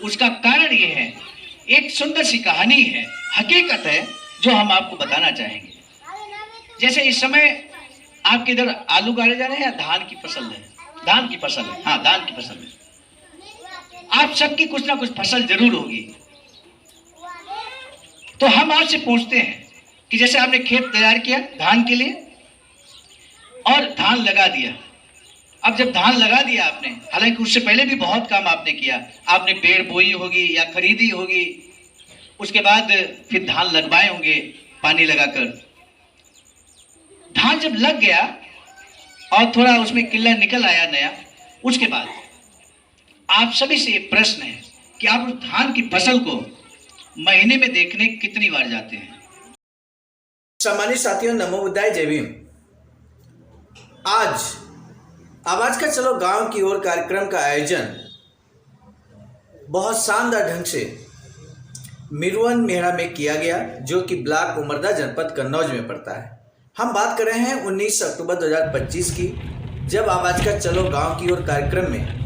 उसका कारण ये है, एक सुंदर सी कहानी है, हकीकत है जो हम आपको बताना चाहेंगे। जैसे इस समय आपके इधर आलू गाड़े जा रहे हैं या धान की फसल है? धान की फसल है, हाँ धान की फसल है। आप सबकी कुछ ना कुछ फसल जरूर होगी। तो हम आपसे पूछते हैं कि जैसे आपने खेत तैयार किया धान के लिए और धान लगा दिया। अब जब धान लगा दिया आपने, हालांकि उससे पहले भी बहुत काम आपने किया, आपने पेड़ बोई होगी या खरीदी होगी, उसके बाद फिर धान लगवाए होंगे पानी लगाकर। धान जब लग गया और थोड़ा उसमें किल्ला निकल आया नया, उसके बाद आप सभी से एक प्रश्न है कि आप उस धान की फसल को महीने में देखने कितनी बार जाते हैं? सम्मानित साथियों, नमो बुद्धाय, जय भीम। आज आवाज का चलो गांव की ओर कार्यक्रम का आयोजन बहुत शानदार ढंग से मिरवन मेहरा में किया गया, जो कि ब्लॉक उमरदा जनपद कन्नौज में पड़ता है। हम बात कर रहे हैं 19 अक्टूबर 2025 की, जब आवाज का चलो गांव की ओर कार्यक्रम में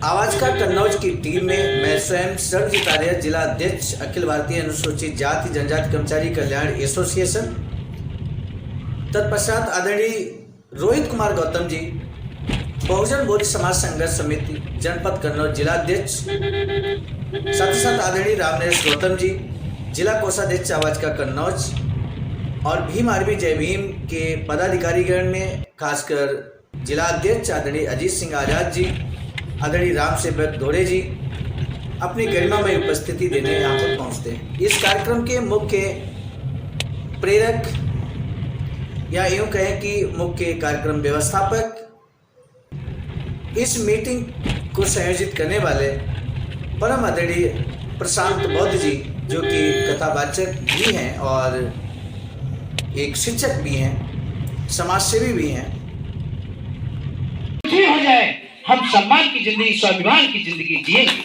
आवाज का कन्नौज की टीम में मैं स्वयं सर्वजित आर्य, जिला अध्यक्ष अखिल भारतीय अनुसूचित जाति जनजाति कर्मचारी कल्याण एसोसिएशन, तत्पश्चात आदरणीय रोहित कुमार गौतम जी, बहुजन बोध समाज संघर्ष समिति जनपद कन्नौज जिला अध्यक्ष, साथ ही साथ आदरणीय रामनरेश गौतम जी, जिला कोषाध्यक्ष आवाज का कन्नौज, और भीम आर्मी जय भीम के पदाधिकारीगण में खासकर जिला अध्यक्ष आदरणीय अजीत सिंह आजाद जी, आदरणीय राम सेवक दोड़े जी अपनी गरिमामय उपस्थिति देने यहाँ पर पहुँचते हैं। इस कार्यक्रम के मुख्य प्रेरक या यूँ कहें कि मुख्य कार्यक्रम व्यवस्थापक, इस मीटिंग को संयोजित करने वाले परम आदरणीय प्रशांत बौद्ध जी, जो कि कथावाचक भी हैं और एक शिक्षक भी हैं, समाजसेवी भी हैं। हो जाए, हम सम्मान की जिंदगी, स्वाभिमान की जिंदगी जिएंगे।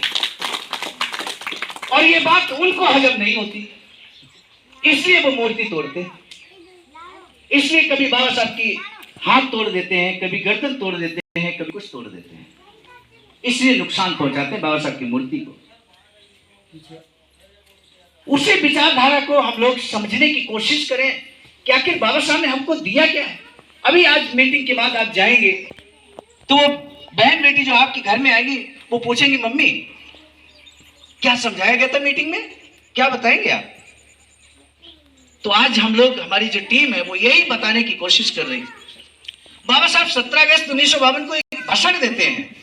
और ये बात उनको हजम नहीं होती, इसलिए वो मूर्ति तोड़ते हैं। इसलिए कभी बाबा साहब की हाथ तोड़ देते हैं, कभी गर्दन तोड़ देते हैं, कभी कुछ तोड़ देते हैं। इसलिए नुकसान पहुंचाते हैं बाबा साहब की मूर्ति को। उसी विचारधारा को हम लोग समझने की कोशिश करें कि आखिर बाबा साहब ने हमको दिया क्या है। अभी आज मीटिंग के बाद आप जाएंगे तो बहन बेटी जो आपके घर में आएगी वो पूछेंगी, मम्मी क्या समझाया गया था मीटिंग में, क्या बताएंगे आप? तो आज हम लोग, हमारी जो टीम है वो यही बताने की कोशिश कर रही है। बाबा साहब 17 अगस्त 1952 को एक भाषण देते हैं।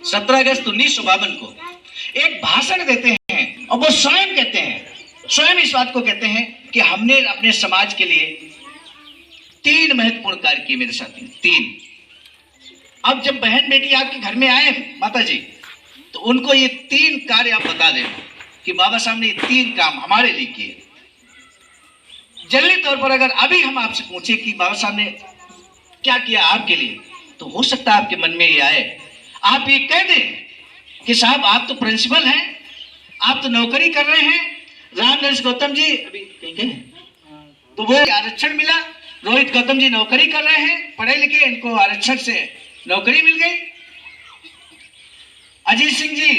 17 अगस्त 1952 को एक भाषण देते हैं और वो स्वयं कहते हैं, स्वयं इस बात को कहते हैं कि हमने अपने समाज के लिए 3 महत्वपूर्ण कार्य किए मेरे साथी, 3। अब जब बहन बेटी आपके घर में आए माता जी, तो उनको ये 3 कार्य आप बता दें कि बाबा साहब ने ये 3 काम हमारे लिए किए। जल्दी तौर पर अगर अभी हम आपसे पूछे कि बाबा साहब ने क्या किया आपके लिए, तो हो सकता है आपके मन में ये आए, आप ये कह दें कि साहब आप तो प्रिंसिपल हैं, आप तो नौकरी कर रहे हैं, रामनरेश गौतम जी अभी कहीं गए तो वो आरक्षण मिला, रोहित गौतम जी नौकरी कर रहे हैं, पढ़े लिखे, इनको आरक्षण से नौकरी मिल गई। अजीत सिंह जी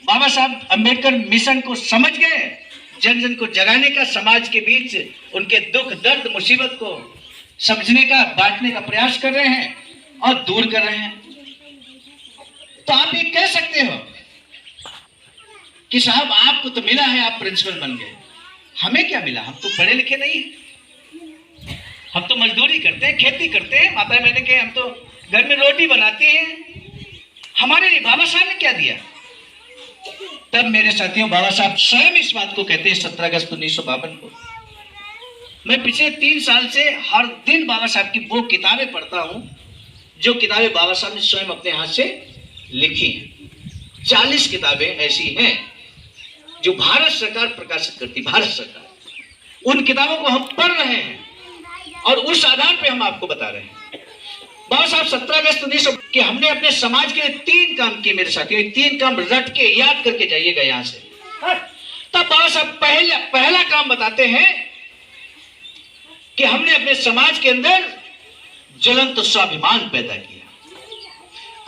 बाबा साहब अंबेडकर मिशन को समझ गए, जन जन को जगाने का, समाज के बीच उनके दुख दर्द मुसीबत को समझने का, बांटने का प्रयास कर रहे हैं और दूर कर रहे हैं। तो आप ये कह सकते हो कि साहब आपको तो मिला है, आप प्रिंसिपल बन गए, हमें क्या मिला, हम तो पढ़े लिखे नहीं हैं, हम तो मजदूरी करते हैं, खेती करते हैं, माता मैंने कहे हम तो घर में रोटी बनाते हैं, हमारे लिए बाबा साहब ने क्या दिया? तब मेरे साथियों बाबा साहब स्वयं इस बात को कहते हैं 17 अगस्त 1952 को। मैं पिछले 3 साल से हर दिन बाबा साहब की वो किताबें पढ़ता हूं जो किताबें बाबा साहब ने स्वयं अपने हाथ से लिखी हैं। 40 किताबें ऐसी हैं जो भारत सरकार प्रकाशित करती, भारत सरकार। उन किताबों को हम पढ़ रहे हैं और उस आधार पे हम आपको बता रहे हैं। बाबा साहब 17 अगस्त 1900 कि हमने अपने समाज के लिए 3 काम किए मेरे साथियों। 3 काम रट के याद करके जाइएगा यहां से। तब बाबा साहब पहला काम बताते हैं कि हमने अपने समाज के अंदर ज्वलंत स्वाभिमान पैदा किया।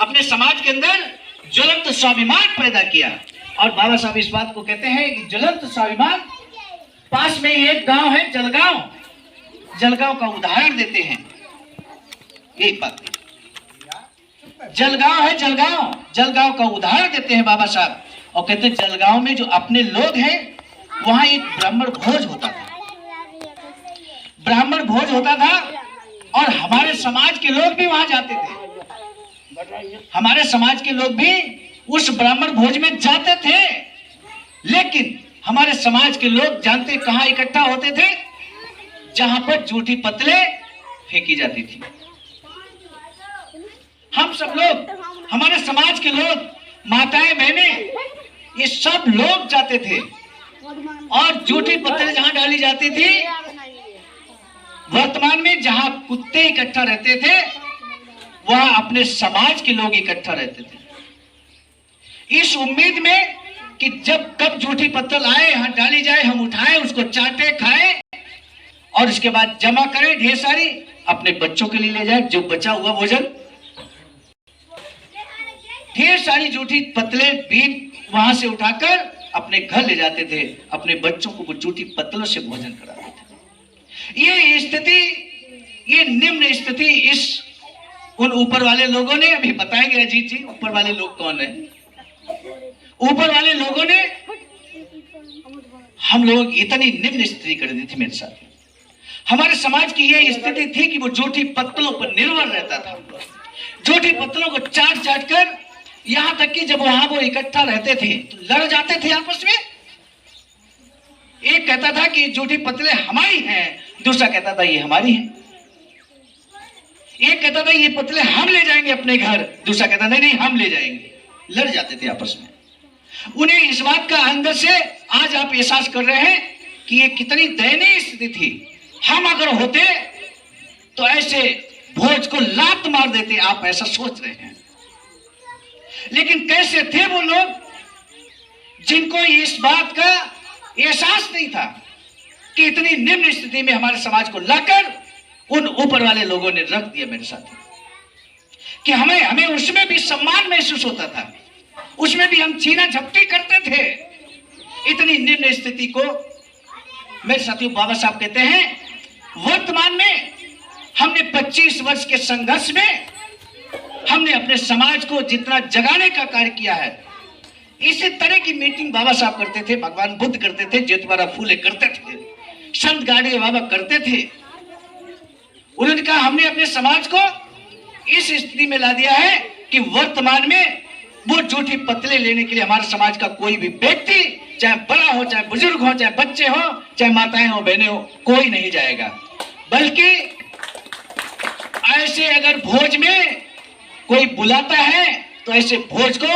अपने समाज के अंदर ज्वलंत स्वाभिमान पैदा किया। और बाबा साहब इस बात को कहते हैं कि ज्वलंत स्वाभिमान, पास में ही एक गांव है जलगांव, जलगांव का उदाहरण देते हैं। एक बात, जलगांव है जलगांव, जलगांव का उदाहरण देते हैं बाबा साहब और कहते हैं जलगांव में जो अपने लोग हैं वहां एक ब्राह्मण भोज होता था, ब्राह्मण भोज होता था और हमारे समाज के लोग भी वहां जाते थे, हमारे समाज के लोग भी उस ब्राह्मण भोज में जाते थे। लेकिन हमारे समाज के लोग जानते कहां इकट्ठा होते थे? जहां पर जूठी पतले फेंकी जाती थी। हम सब लोग, हमारे समाज के लोग, माताएं बहनें, ये सब लोग जाते थे और जूठी पत्थर जहां डाली जाती थी, वर्तमान में जहां कुत्ते इकट्ठा रहते थे वहां अपने समाज के लोग इकट्ठा रहते थे, इस उम्मीद में कि जब कब जूठी पत्थर आए, यहां डाली जाए, हम उठाएं, उसको चाटे, खाएं और इसके बाद जमा करें ढेर सारी, अपने बच्चों के लिए ले जाए जो बचा हुआ भोजन। ढेर सारी जूठी पतले बीन वहां से उठाकर अपने घर ले जाते थे, अपने बच्चों को वो जूठी पतलों से भोजन कराते थे। ये स्थिति, ये निम्न स्थिति इस उन ऊपर वाले लोगों ने, अभी बताएंगे अजीत जी ऊपर वाले लोग कौन है, ऊपर वाले लोगों ने हम लोग इतनी निम्न स्थिति कर दी थी। मेरे साथ हमारे समाज की ये स्थिति थी कि वो जूठी पत्तलों पर निर्भर रहता था, जूठी पत्तलों को चाट चाट कर, यहां तक कि जब वहां वो इकट्ठा रहते थे तो लड़ जाते थे आपस में। एक कहता था कि जूठी पत्तलें हमारी हैं, दूसरा कहता था ये हमारी हैं। एक कहता था ये पत्तलें हम ले जाएंगे अपने घर, दूसरा कहता नहीं नहीं हम ले जाएंगे। लड़ जाते थे आपस में। उन्हें इस बात का अंदर से आज आप एहसास कर रहे हैं कि ये कितनी दयनीय स्थिति थी। हम अगर होते तो ऐसे भोज को लात मार देते, आप ऐसा सोच रहे हैं। लेकिन कैसे थे वो लोग जिनको इस बात का एहसास नहीं था कि इतनी निम्न स्थिति में हमारे समाज को लाकर उन ऊपर वाले लोगों ने रख दिया। मेरे साथ कि हमें उसमें भी सम्मान महसूस होता था, उसमें भी हम छीना झपटी करते थे। इतनी निम्न स्थिति को मेरे साथियों बाबा साहब कहते हैं वर्तमान में हमने 25 वर्ष के संघर्ष में हमने अपने समाज को जितना जगाने का कार्य किया है, इसी तरह की मीटिंग बाबा साहब करते थे, भगवान बुद्ध करते थे, जेतवारा फूले करते थे, संत गाड़िया बाबा करते थे। उन्होंने कहा हमने अपने समाज को इस स्थिति में ला दिया है कि वर्तमान में वो जूठी पतले लेने के लिए हमारे समाज का कोई भी व्यक्ति, चाहे बड़ा हो, चाहे बुजुर्ग हो, चाहे बच्चे हो, चाहे माताएं हो, बहनें हो, कोई नहीं जाएगा। बल्कि ऐसे अगर भोज में कोई बुलाता है तो ऐसे भोज को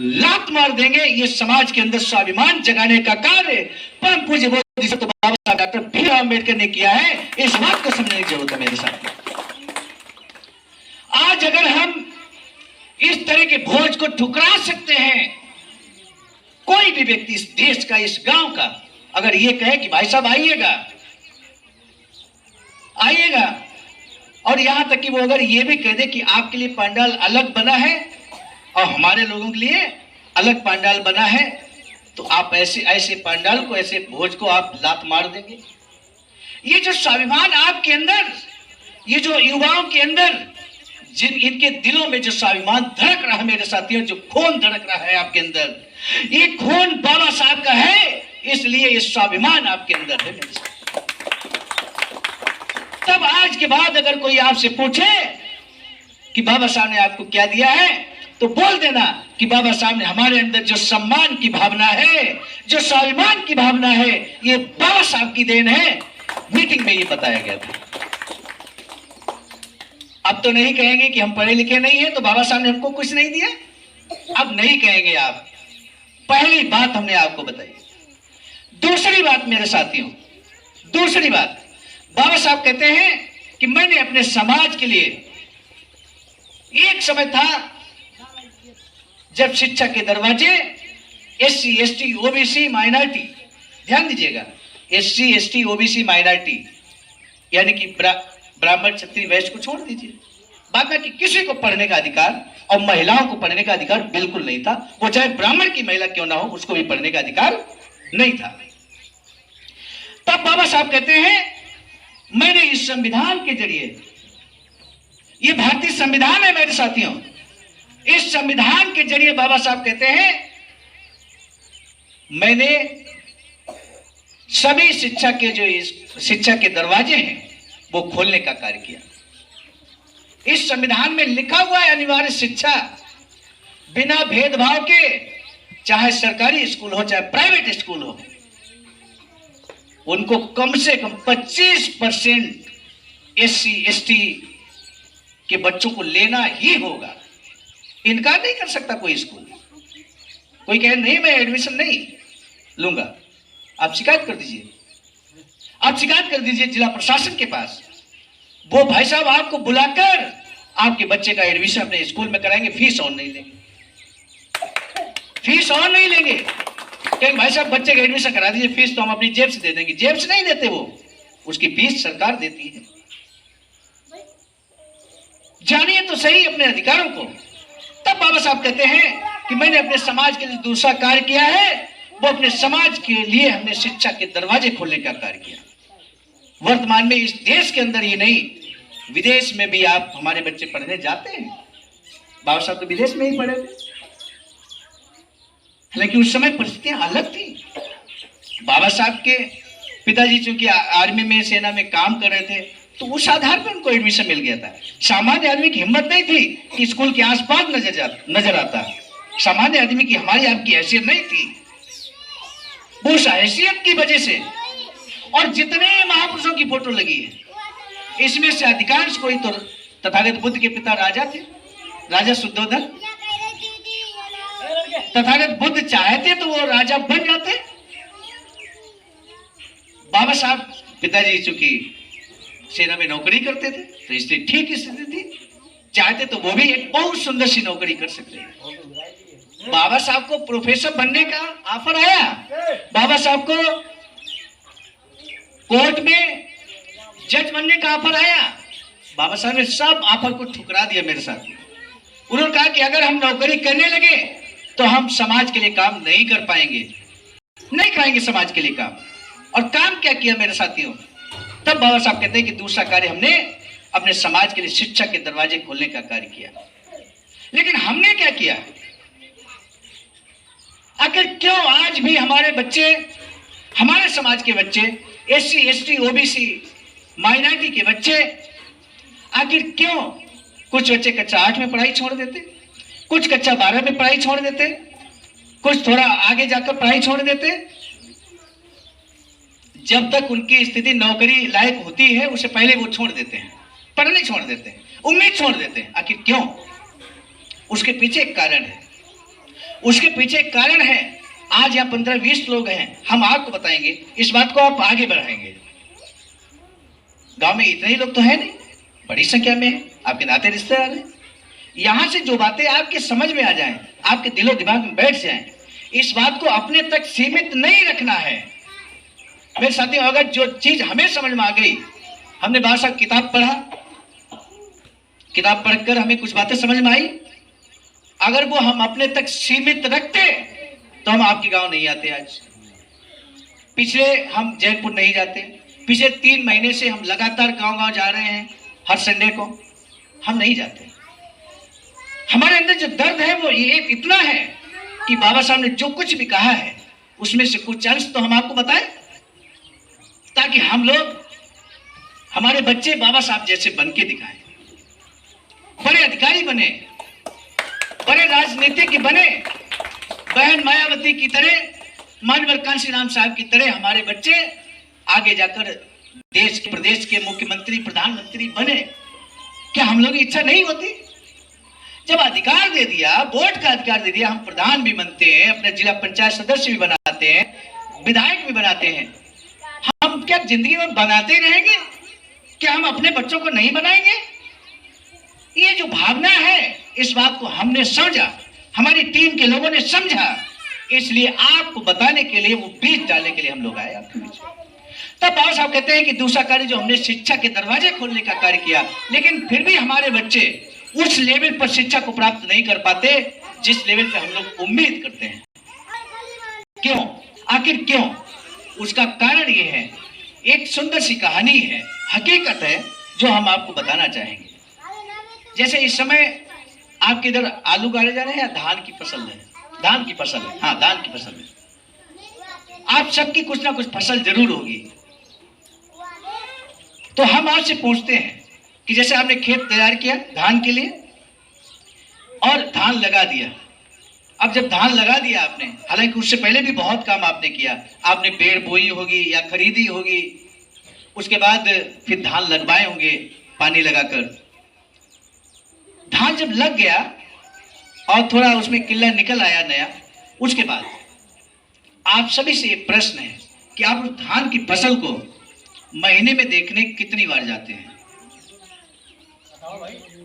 लात मार देंगे। ये समाज के अंदर स्वाभिमान जगाने का कार्य परम पूज्य बोधिसत्व बाबा साहब डॉक्टर भीमराव अम्बेडकर ने किया है। इस बात को समझने की जरूरत है मेरे साथ। आज अगर हम इस तरह के भोज को ठुकरा सकते हैं, कोई भी व्यक्ति इस देश का, इस गांव का अगर ये कहे कि भाई साहब आइएगा आइएगा, और यहां तक कि वो अगर ये भी कह दे कि आपके लिए पंडाल अलग बना है और हमारे लोगों के लिए अलग पंडाल बना है, तो आप ऐसे ऐसे पंडाल को, ऐसे भोज को आप लात मार देंगे। ये जो स्वाभिमान आपके अंदर, ये जो युवाओं के अंदर, जिन इनके दिलों में जो स्वाभिमान धड़क रहा है मेरे साथियों, जो खून धड़क रहा है आपके अंदर, ये खून बाबा साहब का है, इसलिए ये स्वाभिमान आपके अंदर है मेरे साथ। तब आज के बाद अगर कोई आपसे पूछे कि बाबा साहब ने आपको क्या दिया है, तो बोल देना कि बाबा साहब ने हमारे अंदर जो सम्मान की भावना है, जो स्वाभिमान की भावना है, ये बाबा साहब की देन है। मीटिंग में ये बताया गया था। अब तो नहीं कहेंगे कि हम पढ़े लिखे नहीं है तो बाबा साहब ने हमको कुछ नहीं दिया, अब नहीं कहेंगे आप। पहली बात हमने आपको बताई। दूसरी बात मेरे साथियों, दूसरी बात, बाबा साहब कहते हैं कि मैंने अपने समाज के लिए, एक समय था जब शिक्षा के दरवाजे SC ST OBC माइनॉरिटी, ध्यान दीजिएगा, SC ST OBC माइनॉरिटी यानी कि ब्राह्मण क्षत्रिय वैश्य को छोड़ दीजिए, बाद में कि किसी को पढ़ने का अधिकार और महिलाओं को पढ़ने का अधिकार बिल्कुल नहीं था। वो चाहे ब्राह्मण की महिला क्यों ना हो, उसको भी पढ़ने का अधिकार नहीं था। तब बाबा साहब कहते हैं मैंने इस संविधान के जरिए, ये भारतीय संविधान है मेरे साथियों, इस संविधान के जरिए बाबा साहब कहते हैं मैंने सभी शिक्षा के जो शिक्षा के दरवाजे हैं वो खोलने का कार्य किया। इस संविधान में लिखा हुआ है अनिवार्य शिक्षा बिना भेदभाव के, चाहे सरकारी स्कूल हो चाहे प्राइवेट स्कूल हो, उनको कम से कम 25% SC ST के बच्चों को लेना ही होगा। इनकार नहीं कर सकता कोई स्कूल। कोई कहे नहीं मैं एडमिशन नहीं लूंगा, आप शिकायत कर दीजिए, आप शिकायत कर दीजिए जिला प्रशासन के पास। वो भाई साहब आपको बुलाकर आपके बच्चे का एडमिशन अपने स्कूल में कराएंगे, फीस और नहीं लेंगे, फीस और नहीं लेंगे। कहेंगे भाई साहब बच्चे का एडमिशन करा दीजिए, फीस तो हम अपनी जेब से दे देंगे। जेब से नहीं देते, वो उसकी फीस सरकार देती है। जानिए तो सही अपने अधिकारों को। तब बाबा साहब कहते हैं कि मैंने अपने समाज के लिए दूसरा कार्य किया है, वो अपने समाज के लिए हमने शिक्षा के दरवाजे खोलने का कार्य किया। वर्तमान में इस देश के अंदर ही नहीं, विदेश में भी आप हमारे बच्चे पढ़ने जाते हैं। बाबा साहब तो विदेश में ही पढ़े थे, हालांकि उस समय परिस्थितियां अलग थी। बाबा साहब के पिताजी चूंकि आर्मी में, सेना में काम कर रहे थे, तो उस आधार पर उनको एडमिशन मिल गया था। सामान्य आदमी की हिम्मत नहीं थी कि स्कूल के आसपास नजर आता। सामान्य आदमी की, हमारी आपकी हैसियत नहीं थी। वो उस हैसियत की वजह से, और जितने महापुरुषों की फोटो लगी है इसमें से अधिकांश कोई तो तथागत बुद्ध के पिता राजा थे, राजा शुद्धोधन। तथागत बुद्ध चाहते तो वो राजा बन जाते। बाबा साहब पिताजी चूंकि सेना में नौकरी करते थे तो इसलिए ठीक स्थिति थी, चाहते तो वो भी एक बहुत सुंदर सी नौकरी कर सकते हैं। बाबा साहब को प्रोफेसर बनने का ऑफर आया, बाबा साहब को कोर्ट में जज बनने का ऑफर आया। बाबा साहब ने सब ऑफर को ठुकरा दिया मेरे साथ। उन्होंने कहा कि अगर हम नौकरी करने लगे तो हम समाज के लिए काम नहीं कर पाएंगे, नहीं कराएंगे समाज के लिए काम। और काम क्या किया मेरे साथियों? तब बाबा साहब कहते हैं कि दूसरा कार्य हमने अपने समाज के लिए शिक्षा के दरवाजे खोलने का कार्य किया। लेकिन हमने क्या किया? आखिर क्यों आज भी हमारे बच्चे, हमारे समाज के बच्चे, SC ST OBC माइनॉरिटी के बच्चे, आखिर क्यों कुछ बच्चे कक्षा 8 में पढ़ाई छोड़ देते, कुछ कक्षा 12 में पढ़ाई छोड़ देते, कुछ थोड़ा आगे जाकर पढ़ाई छोड़ देते? जब तक उनकी स्थिति नौकरी लायक होती है उससे पहले वो छोड़ देते हैं, पढ़ने छोड़ देते हैं, उम्मीद छोड़ देते हैं। आखिर क्यों? उसके पीछे एक कारण है, उसके पीछे एक कारण है। आज यहाँ 15-20 लोग हैं, हम आपको बताएंगे, इस बात को आप आगे बढ़ाएंगे। गांव में इतने ही लोग तो है नहीं, बड़ी संख्या में है, आपके नाते रिश्तेदार हैं। यहां से जो बातें आपके समझ में आ जाएं, आपके दिलो दिमाग में बैठ जाएं, इस बात को अपने तक सीमित नहीं रखना है। मेरे साथियों, अगर जो चीज हमें समझ में आ गई, हमने बाबा साहब किताब पढ़ा, किताब पढ़कर हमें कुछ बातें समझ में आई, अगर वो हम अपने तक सीमित रखते तो हम आपके गांव नहीं आते। आज पिछले हम जयपुर नहीं जाते, पिछले 3 महीने से हम लगातार गांव-गांव जा रहे हैं, हर संडे को हम नहीं जाते। हमारे अंदर जो दर्द है वो ये इतना है कि बाबा साहब ने जो कुछ भी कहा है उसमें से कुछ अंश तो हम आपको बताएं, ताकि हम लोग, हमारे बच्चे बाबा साहब जैसे बन के दिखाएं, बड़े अधिकारी बने, बड़े राजनीतिज्ञ बने, बहन मायावती की तरह, मानवर कांशीराम साहब की तरह हमारे बच्चे आगे जाकर देश के, प्रदेश के मुख्यमंत्री, प्रधानमंत्री बने। क्या हम लोगों की इच्छा नहीं होती? जब अधिकार दे दिया, वोट का अधिकार दे दिया, हम प्रधान भी बनते हैं, अपने जिला पंचायत सदस्य भी बनाते हैं, विधायक भी बनाते हैं, हम क्या जिंदगी में बनाते रहेंगे? क्या हम अपने बच्चों को नहीं बनाएंगे? ये जो भावना है, इस बात को हमने समझा, हमारी टीम के लोगों ने समझा, इसलिए आपको बताने के लिए, वो बीज डालने के लिए हम लोग आए आपके बीच। तब बाबा साहब कहते हैं कि दूसरा कार्य जो हमने शिक्षा के दरवाजे खोलने का कार्य किया, लेकिन फिर भी हमारे बच्चे उस लेवल पर शिक्षा को प्राप्त नहीं कर पाते जिस लेवल पे हम लोग उम्मीद करते हैं। क्यों? आखिर क्यों? उसका कारण ये है, एक सुंदर सी कहानी है, हकीकत है, जो हम आपको बताना चाहेंगे। जैसे इस समय आपके इधर आलू गाड़े जा रहे हैं या धान की फसल है? धान की फसल है, हाँ धान की फसल है। आप सबकी कुछ ना कुछ फसल जरूर होगी। तो हम आपसे पूछते हैं कि जैसे आपने खेत तैयार किया धान के लिए और धान लगा दिया। अब जब धान लगा दिया आपने, हालांकि उससे पहले भी बहुत काम आपने किया, आपने पेड़ बोई होगी या खरीदी होगी, उसके बाद फिर धान लगवाए होंगे पानी लगाकर। धान जब लग गया और थोड़ा उसमें किल्ला निकल आया नया, उसके बाद आप सभी से एक प्रश्न है कि आप उस धान की फसल को महीने में देखने कितनी बार जाते हैं?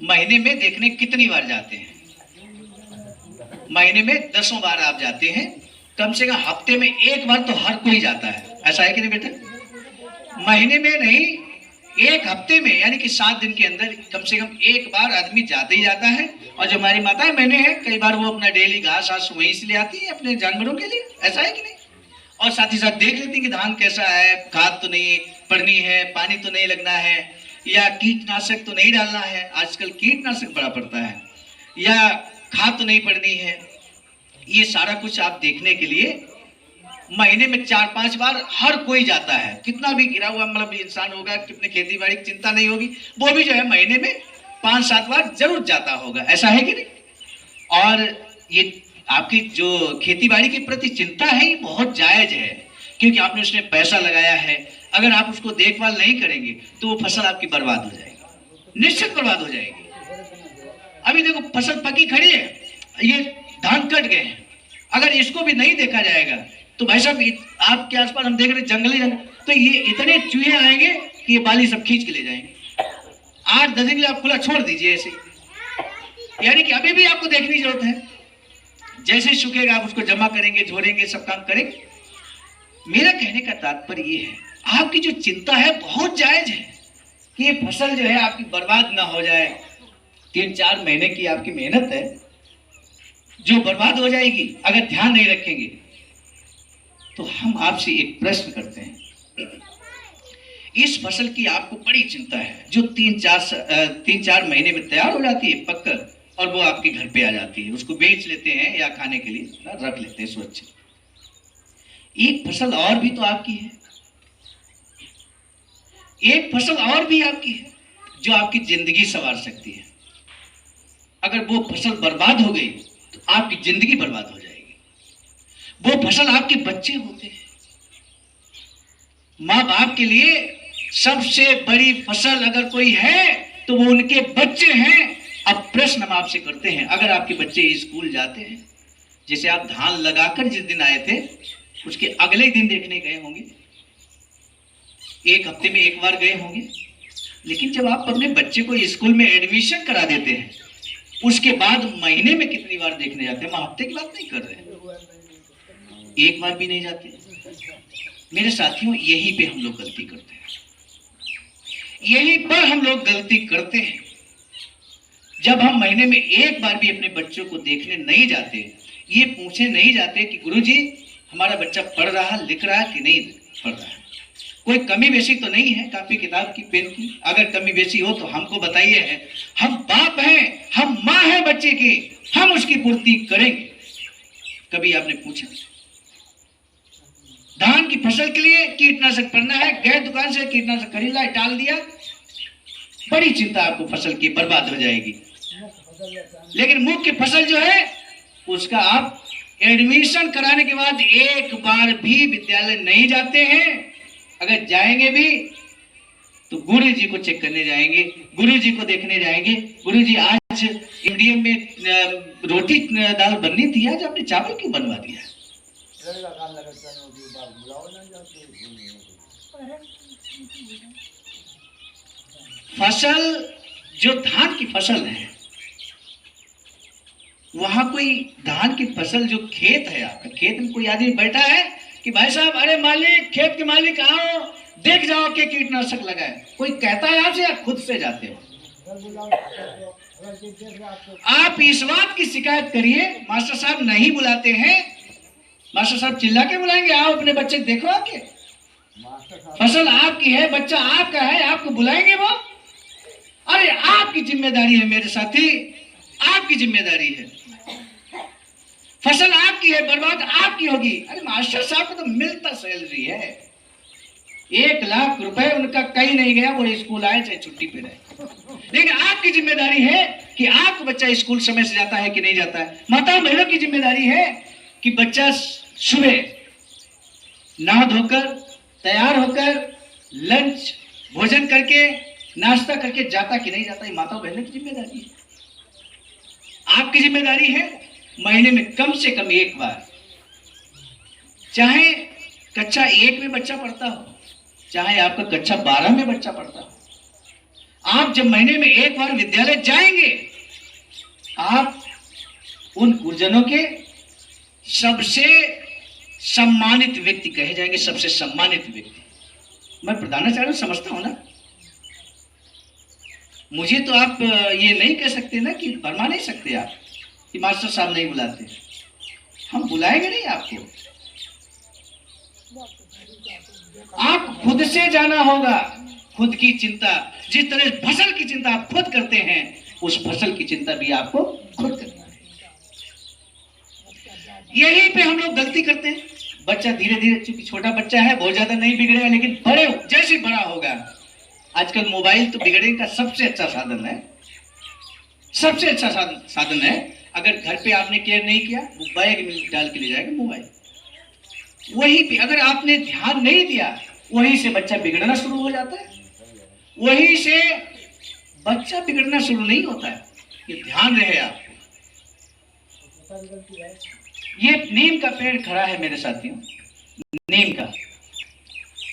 महीने में देखने कितनी बार जाते हैं? महीने में 10 बार आप जाते हैं। कम से कम हफ्ते में एक बार तो हर कोई जाता है, ऐसा है कि नहीं बेटा? महीने में नहीं, एक हफ्ते में, यानी कि 7 दिन के अंदर कम से कम एक बार आदमी जाते ही जाता है। और जो हमारी माताएं बहनें हैं, कई बार वो अपना डेली घास वहीं से ले आती है अपने जानवरों के लिए, ऐसा है कि नहीं? और साथ ही साथ देख लेती हैं कि धान कैसा है, खाद तो नहीं पड़नी है, पानी तो नहीं लगना है, या कीटनाशक तो नहीं डालना है, आजकल कीटनाशक बड़ा पड़ता है, या खाद तो नहीं पड़नी है। ये सारा कुछ आप देखने के लिए महीने में 4-5 बार हर कोई जाता है। कितना भी गिरा हुआ मतलब इंसान होगा, कितने खेती बाड़ी की चिंता नहीं होगी, वो भी जो है महीने में 5-7 बार जरूर जाता होगा, ऐसा है कि नहीं? और ये आपकी जो खेती बाड़ी के प्रति चिंता है ये बहुत जायज है, क्योंकि आपने उसमें पैसा लगाया है। अगर आप उसको देखभाल नहीं करेंगे तो वो फसल आपकी बर्बाद हो जाएगी, निश्चित बर्बाद हो जाएगी। अभी देखो फसल पकी खड़ी है, ये धान कट गए हैं, अगर इसको भी नहीं देखा जाएगा तो भाई साहब आपके आसपास हम देख रहे जंगल, तो ये इतने चूहे आएंगे कि ये बाली सब खींच के ले जाएंगे। 8-10 दिन के लिए आप खुला छोड़ दीजिए ऐसे, यानी कि अभी भी आपको देखने की जरूरत है। जैसे सूखेगा आप उसको जमा करेंगे, झोरेंगे, सब काम करेंगे। मेरा कहने का तात्पर्य ये है, आपकी जो चिंता है बहुत जायज है कि ये फसल जो है आपकी बर्बाद ना हो जाए। 3-4 महीने की आपकी मेहनत है जो बर्बाद हो जाएगी अगर ध्यान नहीं रखेंगे। तो हम आपसे एक प्रश्न करते हैं, इस फसल की आपको बड़ी चिंता है जो 3-4 महीने में तैयार हो जाती है पककर, और वो आपके घर पे आ जाती है, उसको बेच लेते हैं या खाने के लिए रख लेते हैं स्वच्छ। एक फसल और भी तो आपकी है, एक फसल और भी आपकी है जो आपकी जिंदगी संवार सकती है। अगर वो फसल बर्बाद हो गई तो आपकी जिंदगी बर्बाद हो जाएगी। वो फसल आपके बच्चे होते हैं। माँ बाप के लिए सबसे बड़ी फसल अगर कोई है तो वो उनके बच्चे हैं। अब प्रश्न हम आपसे करते हैं, अगर आपके बच्चे स्कूल जाते हैं, जैसे आप धान लगाकर जिस दिन आए थे उसके अगले दिन देखने गए होंगे, एक हफ्ते में एक बार गए होंगे, लेकिन जब आप अपने बच्चे को स्कूल में एडमिशन करा देते हैं उसके बाद महीने में कितनी बार देखने जाते हैं? हम हफ्ते की बात नहीं कर रहे हैं, एक बार भी नहीं जाते। मेरे साथियों, यहीं पे हम लोग गलती करते हैं, यहीं पर हम लोग गलती करते हैं। जब हम महीने में एक बार भी अपने बच्चों को देखने नहीं जाते, ये पूछे नहीं जाते कि गुरुजी हमारा बच्चा पढ़ रहा लिख रहा कि नहीं पढ़ रहा है, कोई कमी बेसी तो नहीं है कापी किताब की पेन की? अगर कमी बेसी हो तो हमको बताइए है, हम बाप हैं, हम माँ हैं बच्चे की, हम उसकी पूर्ति करेंगे। कभी आपने पूछा? धान की फसल के लिए कीटनाशक पड़ना है, गए दुकान से कीटनाशक खरीद लाए, डाल दिया, बड़ी चिंता आपको फसल की, बर्बाद हो जाएगी। लेकिन मुख्य फसल जो है उसका आप एडमिशन कराने के बाद एक बार भी विद्यालय नहीं जाते हैं। अगर जाएंगे भी तो गुरु जी को चेक करने जाएंगे, गुरु जी को देखने जाएंगे, गुरु जी आज इंडियन में रोटी दाल बननी थी, आज आपने चावल क्यों बनवा दिया? फसल जो धान की फसल है, वहां कोई धान की फसल जो खेत है, आपका खेत में कोई आदमी बैठा है कि भाई साहब, अरे मालिक, खेत के मालिक आओ, देख जाओ कि कीटनाशक लगा है। कोई कहता है आपसे या खुद से जाते हो? आप इस बात की शिकायत करिए, मास्टर साहब नहीं बुलाते हैं, मास्टर साहब चिल्ला के बुलाएंगे, आओ अपने बच्चे देखो आके, फसल आपकी है, बच्चा आपका है, आपको बुलाएंगे वो? अरे आपकी जिम्मेदारी है मेरे साथी, आपकी जिम्मेदारी है, फसल आपकी है, बर्बाद आपकी होगी। अरे मास्टर साहब को तो मिलता सैलरी है, 1 लाख रुपए उनका कहीं नहीं गया, वो स्कूल आए चाहे छुट्टी पे रहे, लेकिन आपकी जिम्मेदारी है कि आपका बच्चा स्कूल समय से जाता है कि नहीं जाता है। माताओं बहनों की जिम्मेदारी है कि बच्चा सुबह नहा धोकर तैयार होकर लंच भोजन करके नाश्ता करके जाता कि नहीं जाता, ये माताओं बहनों की जिम्मेदारी है। आपकी जिम्मेदारी है महीने में कम से कम 1 बार, चाहे कक्षा 1 में बच्चा पढ़ता हो, चाहे आपका कक्षा 12 में बच्चा पढ़ता हो, आप जब महीने में 1 बार विद्यालय जाएंगे, आप उन गुरुजनों के सबसे सम्मानित व्यक्ति कहे जाएंगे, सबसे सम्मानित व्यक्ति। मैं प्रधानाचार्य समझता हूं ना, मुझे तो आप ये नहीं कह सकते ना कि भरमा नहीं सकते आप कि मास्टर साहब नहीं बुलाते, हम बुलाएंगे नहीं आपको, आप खुद से जाना होगा। खुद की चिंता, जिस तरह फसल की चिंता आप खुद करते हैं, उस फसल की चिंता भी आपको खुद करना है। यहीं पे हम लोग गलती करते हैं। बच्चा धीरे धीरे, चूंकि छोटा बच्चा है, बहुत ज्यादा नहीं बिगड़ेगा, लेकिन बड़े जैसे बड़ा होगा, आजकल मोबाइल तो बिगड़ने का सबसे अच्छा साधन है, सबसे अच्छा साधन है। अगर घर पे आपने केयर नहीं किया, वो बैग में डाल के ले जाएगा मोबाइल, वहीं पे अगर आपने ध्यान नहीं दिया, वहीं से बच्चा बिगड़ना शुरू हो जाता है, वहीं से बच्चा बिगड़ना शुरू नहीं होता है। ये ध्यान रहे आपको। ये नीम का पेड़ खड़ा है मेरे साथियों, नीम का,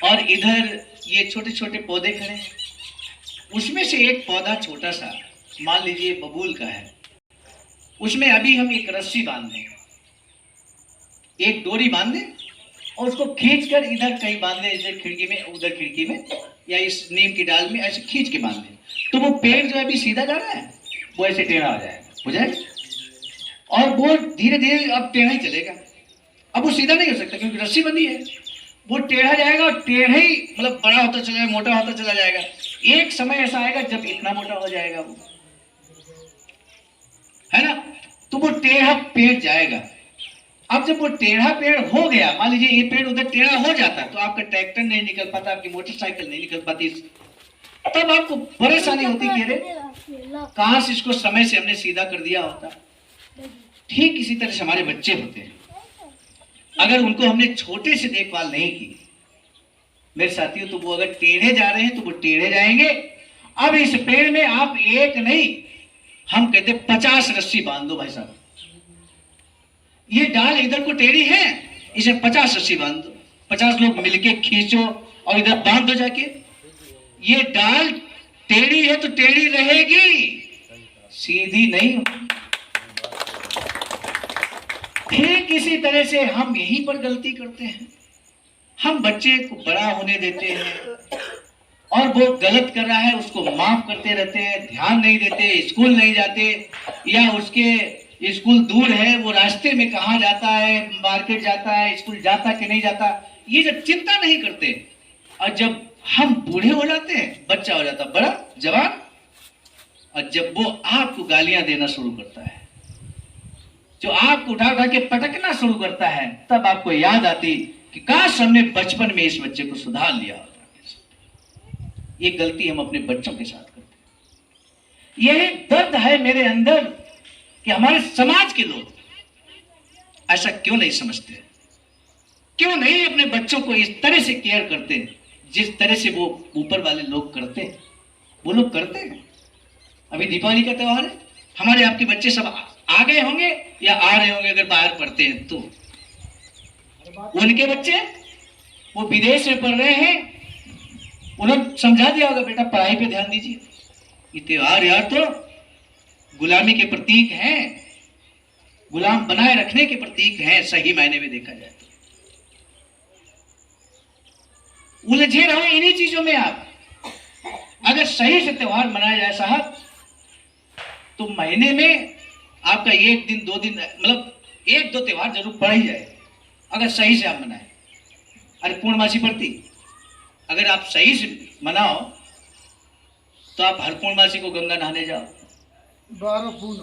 और इधर ये छोटे छोटे पौधे खड़े हैं, उसमें से एक पौधा छोटा सा, मान लीजिए बबूल का है, उसमें अभी हम एक रस्सी बांध दें, एक डोरी बांध दें और उसको खींचकर इधर कहीं बांध दें, इधर खिड़की में, उधर खिड़की में, या इस नीम की डाल में ऐसे खींच के बांध दें, तो वो पेड़ जो अभी सीधा जा रहा है वो ऐसे टेढ़ा हो जाएगा, और वो धीरे धीरे अब टेढ़ा ही चलेगा। अब वो सीधा नहीं हो सकता क्योंकि रस्सी बंधी है, वो टेढ़ा जाएगा और टेढ़ा ही मतलब बड़ा होता चला जाएगा, मोटा होता चला जाएगा। एक समय ऐसा आएगा जब इतना मोटा हो जाएगा वो, है ना, तो वो टेढ़ा पेड़ जाएगा। अब जब वो टेढ़ा पेड़ हो गया, मान लीजिए ये पेड़ उधर टेढ़ा हो जाता है, तो आपका ट्रैक्टर नहीं निकल पाता, आपकी मोटरसाइकिल नहीं निकल पाती, तब आपको परेशानी होती कि अरे कहां से इसको समय से हमने सीधा कर दिया होता। ठीक इसी तरह से हमारे बच्चे होते हैं, अगर उनको हमने छोटे से देखभाल नहीं की मेरे साथियों, तो वो अगर टेढ़े जा रहे हैं तो वो टेढ़े जाएंगे। अब इस पेड़ में आप एक नहीं, हम कहते 50 रस्सी बांध दो भाई साहब, ये डाल इधर को टेढ़ी है, इसे 50 रस्सी बांध दो, 50 लोग मिलके खींचो और इधर बांध दो जाके। ये डाल टेढ़ी है तो टेढ़ी रहेगी, सीधी नहीं होगी। ठीक इसी तरह से हम यहीं पर गलती करते हैं, हम बच्चे को बड़ा होने देते हैं और वो गलत कर रहा है उसको माफ करते रहते हैं, ध्यान नहीं देते, स्कूल नहीं जाते, या उसके स्कूल दूर है, वो रास्ते में कहाँ जाता है, मार्केट जाता है, स्कूल जाता कि नहीं जाता, ये जब चिंता नहीं करते, और जब हम बूढ़े हो जाते हैं, बच्चा हो जाता बड़ा जवान, और जब वो आपको गालियां देना शुरू करता है, जो आपको उठा उठा के पटकना शुरू करता है, तब आपको याद आती कि काश हमने बचपन में इस बच्चे को सुधार लिया होता। ये गलती हम अपने बच्चों के साथ करते हैं। यही दर्द है मेरे अंदर कि हमारे समाज के लोग ऐसा क्यों नहीं समझते, क्यों नहीं अपने बच्चों को इस तरह से केयर करते जिस तरह से वो ऊपर वाले लोग करते हैं। वो लोग करते हैं। अभी दीपावली का त्योहार है, हमारे आपके बच्चे सब आ गए होंगे या आ रहे होंगे, अगर बाहर पढ़ते हैं तो उनके बच्चे वो विदेश में पढ़ रहे हैं, उन्होंने समझा दिया होगा बेटा पढ़ाई पे ध्यान दीजिए। ये त्योहार यार तो गुलामी के प्रतीक हैं, गुलाम बनाए रखने के प्रतीक हैं, सही मायने में देखा जाए। उलझे रहो इन्हीं चीजों में आप। अगर सही से त्योहार मनाया जाए साहब, तो महीने में आपका एक दिन 2 दिन, मतलब 1-2 त्योहार जरूर पड़ ही जाए, अगर सही से आप मनाए। अरे पूर्णमासी पड़ती, अगर आप सही से मनाओ तो आप हर पूर्णमासी को गंगा नहाने जाओ,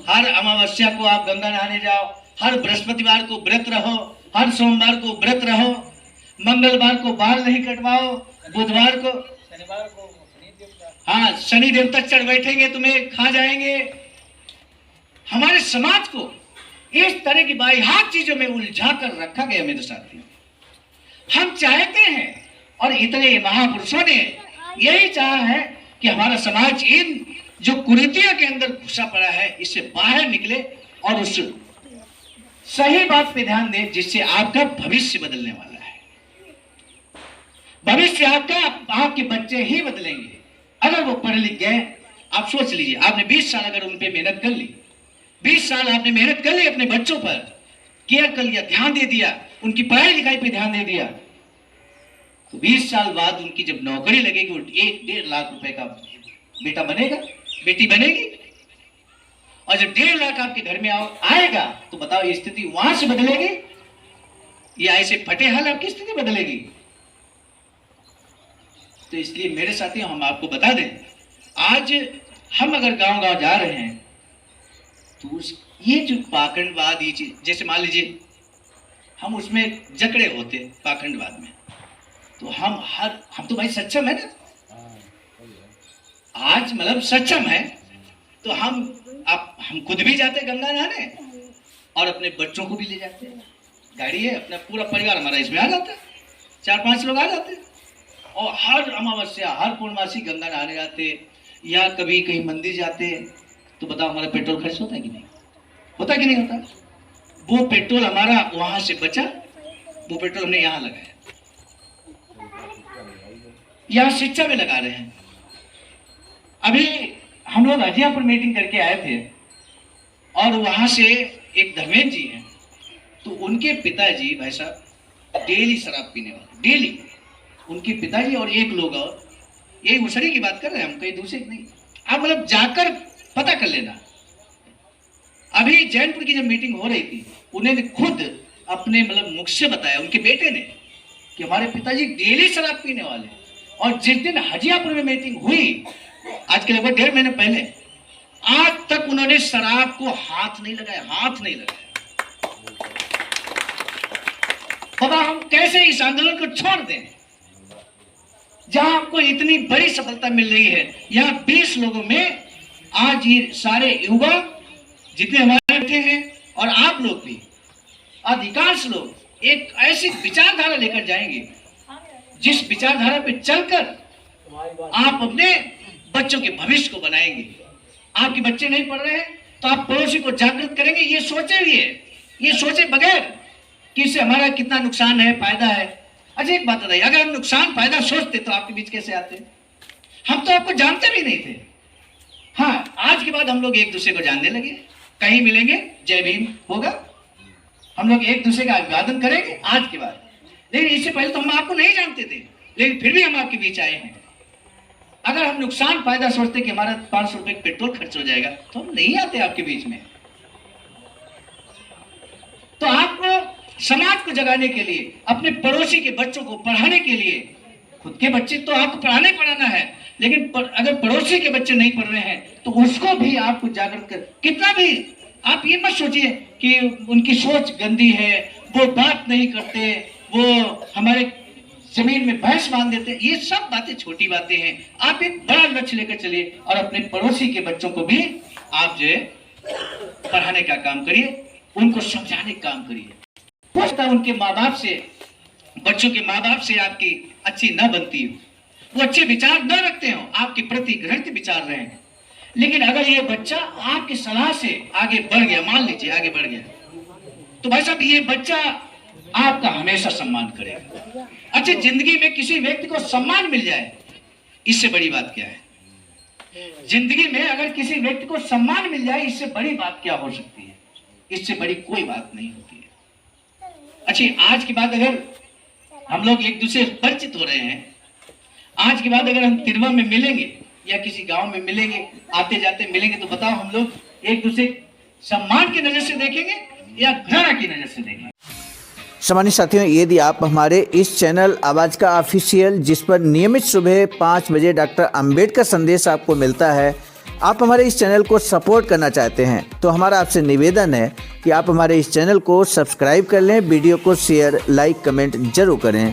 हर अमावस्या को आप गंगा नहाने जाओ, हर बृहस्पतिवार को व्रत रहो, हर सोमवार को व्रत रहो, मंगलवार को बाल नहीं कटवाओ, बुधवार को, शनिवार को हाँ शनि देवता चढ़ बैठेंगे, तुम्हें खा जाएंगे। हमारे समाज को इस तरह की बाहियात चीजों में उलझा कर रखा गया मेरे साथियों। हम चाहते हैं और इतने महापुरुषों ने यही चाहा है कि हमारा समाज इन जो कुरीतियों के अंदर घुसा पड़ा है इससे बाहर निकले और उस सही बात पे ध्यान दें जिससे आपका भविष्य बदलने वाला है। भविष्य आपका आपके बच्चे ही बदलेंगे अगर वो पढ़ लिख गए। आप सोच लीजिए, आपने 20 साल अगर उन पे मेहनत कर ली, 20 साल आपने मेहनत कर ली, अपने बच्चों पर केयर कर लिया, ध्यान दे दिया, उनकी पढ़ाई लिखाई पे ध्यान दे दिया, तो 20 साल बाद उनकी जब नौकरी लगेगी 1-1.5 लाख रुपए का बेटा बनेगा, बेटी बनेगी। और जब 1.5 लाख आपके घर में आएगा तो बताओ ये स्थिति वहां से बदलेगी या ऐसे फटे हाल आपकी स्थिति बदलेगी? तो इसलिए मेरे साथियों हम आपको बता दें, आज हम अगर गांव-गांव जा रहे हैं तो ये जो पाखंडवाद, ये चीज, जैसे मान लीजिए हम उसमें जकड़े होते पाखंडवाद में, तो हम तो भाई सक्षम है ना, आज मतलब सक्षम है, तो हम खुद भी जाते गंगा नहाने और अपने बच्चों को भी ले जाते हैं। गाड़ी है, अपना पूरा परिवार हमारा इसमें आ जाता है, 4-5 लोग आ जाते हैं और हर अमावस्या हर पूर्णमासी गंगा नहाने जाते, या कभी कहीं मंदिर जाते। तो बताओ हमारा पेट्रोल खर्च होता है कि नहीं होता, कि नहीं होता? वो पेट्रोल हमारा वहां से बचा, वो पेट्रोल हमने यहां लगाया, यहां शिक्षा में लगा रहे हैं। अभी हम लोग हजियापुर मीटिंग करके आए थे और वहां से एक धर्मेंद्र जी हैं, तो उनके पिताजी भाई साहब डेली शराब पीने वाले, डेली। उनके पिताजी और एक लोग और, यही उसरी की बात कर रहे हैं हम, कहीं दूसरे की नहीं। आप मतलब जाकर पता कर लेना। अभी जैनपुर की जब मीटिंग हो रही थी, उन्होंने खुद अपने मतलब मुख से बताया, उनके बेटे ने, कि हमारे पिताजी डेली शराब पीने वाले। और जिस दिन हजियापुर में मीटिंग हुई, आज के लगभग 1.5 महीने पहले, आज तक उन्होंने शराब को हाथ नहीं लगाया, हाथ नहीं लगाया। बाबा हम कैसे इस आंदोलन को छोड़ दें जहां आपको इतनी बड़ी सफलता मिल रही है। यहाँ 20 लोगों में आज ये सारे युवा जितने हमारे बैठे हैं और आप लोग भी, अधिकांश लोग एक ऐसी विचारधारा लेकर जाएंगे जिस विचारधारा पे चलकर आप अपने बच्चों के भविष्य को बनाएंगे। आपके बच्चे नहीं पढ़ रहे हैं तो आप पड़ोसी को जागृत करेंगे, ये सोचे भी है, ये सोचे बगैर कि इससे हमारा कितना नुकसान है, फायदा है। अच्छा एक बात बताइए, अगर हम नुकसान फायदा सोचते तो आपके बीच कैसे आते? हम तो आपको जानते भी नहीं थे। हाँ, आज के बाद हम लोग एक दूसरे को जानने लगे, कहीं मिलेंगे जय भीम होगा, हम लोग एक दूसरे का अभिवादन करेंगे आज के बाद। लेकिन इससे पहले तो हम आपको नहीं जानते थे, लेकिन फिर भी हम आपके बीच आए हैं। अगर हम नुकसान फायदा सोचते कि हमारा 500 रुपए पेट्रोल खर्च हो जाएगा तो हम नहीं आते आपके बीच में। तो आपको समाज को जगाने के लिए, अपने पड़ोसी के बच्चों को पढ़ाने के लिए, खुद के बच्चे तो आपको पढ़ाना है, लेकिन अगर पड़ोसी के बच्चे नहीं पढ़ रहे हैं तो उसको भी आपको जागृत कर, कितना भी आप ये मत सोचिए कि उनकी सोच गंदी है, वो बात नहीं करते, वो हमारे जमीन में भैंस बांध देते, ये सब बातें छोटी बातें हैं। आप एक बड़ा लक्ष्य लेकर चलिए और अपने पड़ोसी के बच्चों को भी आप जो है पढ़ाने का काम करिए, उनको समझाने का काम करिए। हो सकता है उनके माँ बाप से, बच्चों के माँ बाप से आपकी अच्छी न बनती हो, वो अच्छे विचार न रखते हो, आपके प्रति घृणित विचार रहे हैं, लेकिन अगर ये बच्चा आपकी सलाह से आगे बढ़ गया, मान लीजिए आगे बढ़ गया, तो भाई साहब ये बच्चा आपका हमेशा सम्मान करेगा। अच्छा, जिंदगी में किसी व्यक्ति को सम्मान मिल जाए, इससे बड़ी बात क्या है? जिंदगी में अगर किसी व्यक्ति को सम्मान मिल जाए, इससे बड़ी बात क्या हो सकती है? इससे बड़ी कोई बात नहीं होती है। अच्छा, आज के बाद अगर हम लोग एक दूसरे से परिचित हो रहे हैं आज के बाद अगर हम तिरवा में मिलेंगे या किसी गांव में मिलेंगे, आते जाते मिलेंगे, तो बताओ हम लोग एक दूसरे सम्मान की नजर से देखेंगे या घृणा की नजर से देखेंगे? सम्मानित साथियों, यदि आप हमारे इस चैनल आवाज का ऑफिशियल, जिस पर नियमित सुबह 5 बजे डॉक्टर अंबेडकर संदेश आपको मिलता है, आप हमारे इस चैनल को सपोर्ट करना चाहते हैं, तो हमारा आपसे निवेदन है कि आप हमारे इस चैनल को सब्सक्राइब कर लें, वीडियो को शेयर, लाइक, कमेंट जरूर करें।